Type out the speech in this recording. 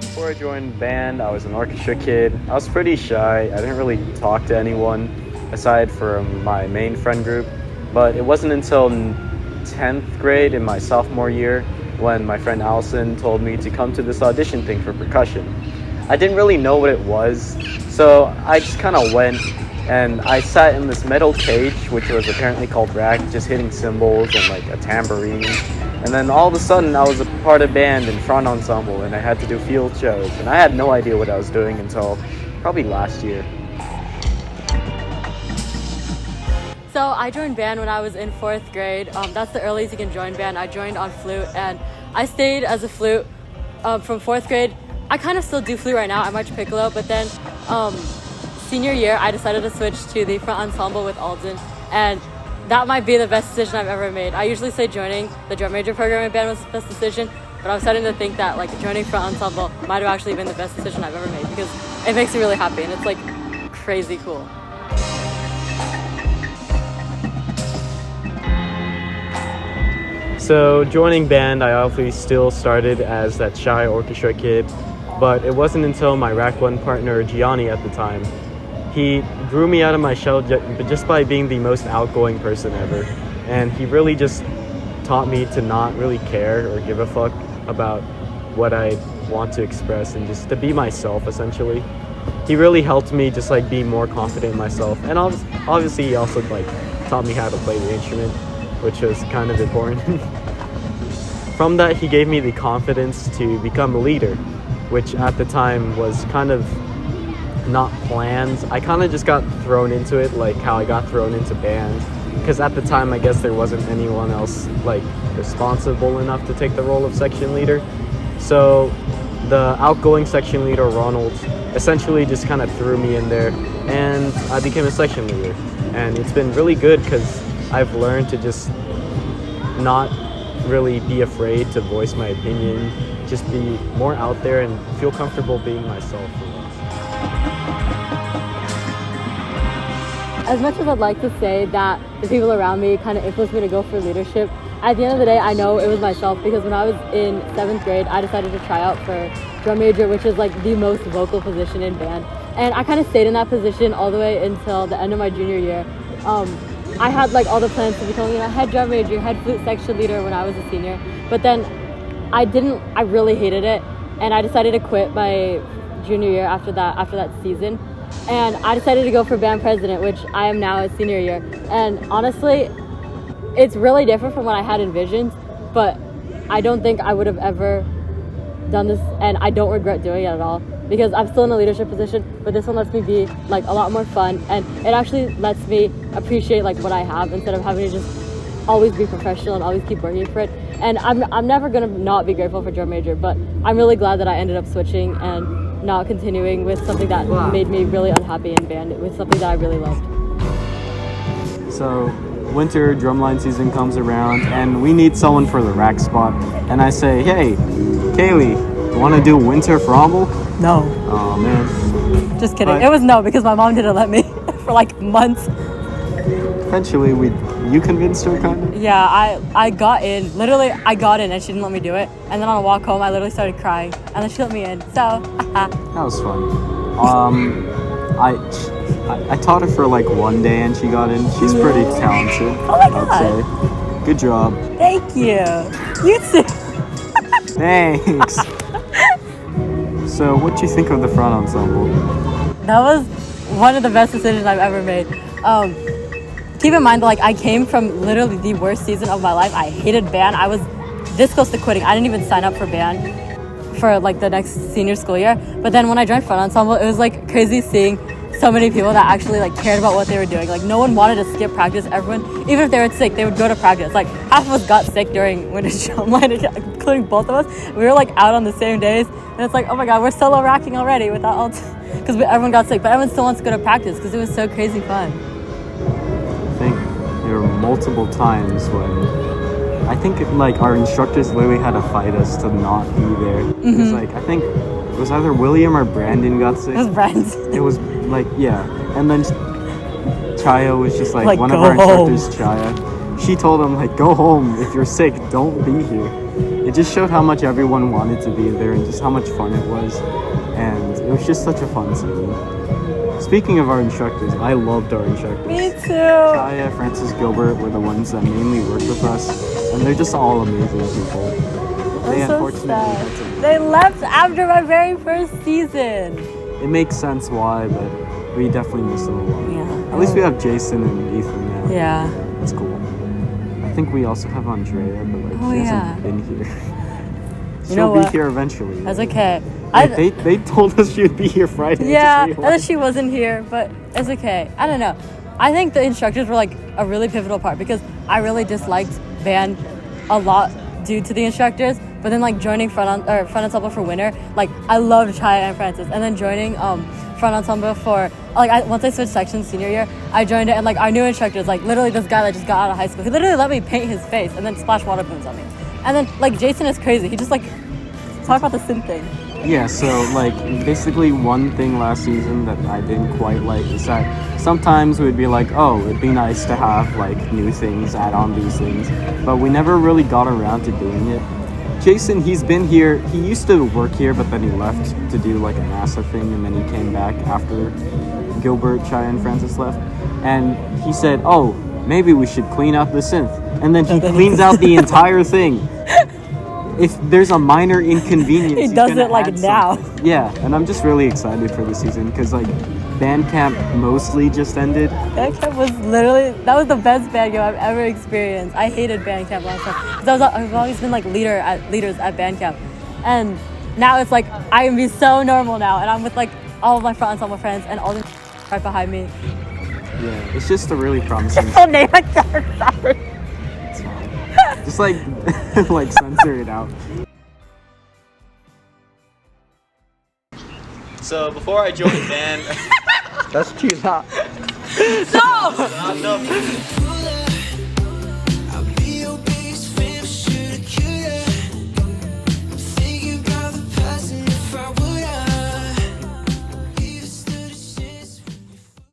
before I joined band, I was an orchestra kid. I was pretty shy. I didn't really talk to anyone aside from my main friend group. But it wasn't until 10th grade in my sophomore year when my friend Allison told me to come to this audition thing for percussion. I didn't really know what it was, so I just kind of went and I sat in this metal cage, which was apparently called rack, just hitting cymbals and like a tambourine. And then all of a sudden I was a part of band in front ensemble and I had to do field shows. And I had no idea what I was doing until probably last year. So I joined band when I was in 4th grade. That's the earliest you can join band. I joined on flute and I stayed as a flute from 4th grade. I kind of still do flute right now. I march piccolo, but then senior year I decided to switch to the front ensemble with Alden, and that might be the best decision I've ever made. I usually say joining the drum major program in band was the best decision, but I'm starting to think that like joining front ensemble might have actually been the best decision I've ever made because it makes me really happy and it's like crazy cool. So joining band, I obviously still started as that shy orchestra kid, but it wasn't until my Rack 1 partner Gianni at the time. He grew me out of my shell just by being the most outgoing person ever. And he really just taught me to not really care or give a fuck about what I want to express and just to be myself, essentially. He really helped me just like be more confident in myself. And obviously he also like taught me how to play the instrument, which was kind of important. From that, he gave me the confidence to become a leader, which at the time was kind of not planned. I kind of just got thrown into it, like how I got thrown into band, because at the time I guess there wasn't anyone else like responsible enough to take the role of section leader. So the outgoing section leader, Ronald, essentially just kind of threw me in there and I became a section leader. And it's been really good because I've learned to just not really be afraid to voice my opinion, just be more out there and feel comfortable being myself for once. As much as I'd like to say that the people around me kind of influenced me to go for leadership, at the end of the day, I know it was myself because when I was in 7th grade, I decided to try out for drum major, which is like the most vocal position in band. And I kind of stayed in that position all the way until the end of my junior year. I had like all the plans to become, head drum major, head flute section leader when I was a senior. But then I really hated it. And I decided to quit my junior year after that season. And I decided to go for band president, which I am now as senior year. And honestly, it's really different from what I had envisioned, but I don't think I would have ever done this, and I don't regret doing it at all because I'm still in a leadership position, but this one lets me be like a lot more fun, and it actually lets me appreciate like what I have instead of having to just always be professional and always keep working for it. And I'm never gonna not be grateful for drum major, but I'm really glad that I ended up switching and not continuing with something that made me really unhappy in band, with something that I really loved. So winter drumline season comes around and we need someone for the rack spot. And I say, hey, Kaylee, you want to do winter fromble? No. Oh, man. Just kidding. It was no because my mom didn't let me for like months. Eventually, you convinced her, kind of? Yeah, I got in. Literally, I got in and she didn't let me do it. And then on a walk home, I literally started crying. And then she let me in. So, That was fun. I taught her for like one day and she got in. She's pretty talented. Oh my God. I'd say. Good job. Thank you. You too. Thanks. So, what do you think of the front ensemble? That was one of the best decisions I've ever made. Keep in mind that like I came from literally the worst season of my life. I hated band. I was this close to quitting. I didn't even sign up for band for like the next senior school year. But then when I joined front ensemble, it was like crazy seeing so many people that actually like cared about what they were doing. Like no one wanted to skip practice. Everyone, even if they were sick, they would go to practice. Like half of us got sick during winter drumline, including both of us. We were like out on the same days, and it's like, oh my God, we're solo racking already without all, because everyone got sick. But everyone still wants to go to practice because it was so crazy fun. I think there were multiple times when I think like our instructors literally had to fight us to not be there. It was like, I think it was either William or Brandon got sick. It was Brandon. It was like, yeah. And then Chaya was just like one of go our home. instructors, Chaya. She told him like, go home. If you're sick, don't be here. it just showed how much everyone wanted to be there and just how much fun it was. And it was just such a fun season. Speaking of our instructors, I loved our instructors. Me too. Kaya, Francis, Gilbert were the ones that mainly worked with us, and they're just all amazing people. They That's so unfortunately sad. had to. They left after my very first season. It makes sense why, but we definitely miss them a lot. Yeah. At least we have Jason and Ethan now. Yeah. That's cool. I think we also have Andrea, but like she hasn't been here. She'll be here eventually. That's okay. They told us she would be here Friday. Yeah, and then she wasn't here, but it's okay. I don't know. I think the instructors were like a really pivotal part because I really disliked band a lot due to the instructors. But then like joining front ensemble for winter, like I loved Chaya and Francis, and then joining front ensemble for once I switched sections senior year, I joined it, and like our new instructors, like literally this guy that just got out of high school, he literally let me paint his face and then splash water balloons on me. And then like Jason is crazy. He just like talk about the synth thing. Yeah, so like basically one thing last season that I didn't quite like is that sometimes we'd be like, oh, it'd be nice to have like new things, add on these things, but we never really got around to doing it. Jason, he's been here, he used to work here, but then he left to do like a NASA thing, and then he came back after Gilbert, Chaya, and Francis left, and he said, oh, maybe we should clean out the synth, and then he cleans out the entire thing. If there's a minor inconvenience, he does it like now. Something. Yeah, and I'm just really excited for the season because like band camp mostly just ended. Band camp was that was the best band camp I've ever experienced. I hated band camp last time because I've always been like leaders at band camp, and now it's like I can be so normal now, and I'm with like all of my front ensemble friends and all the right behind me. Yeah, it's just a really promising. Name like that. Sorry. Just like like censor it out. So before I joined band, that's too hot. No!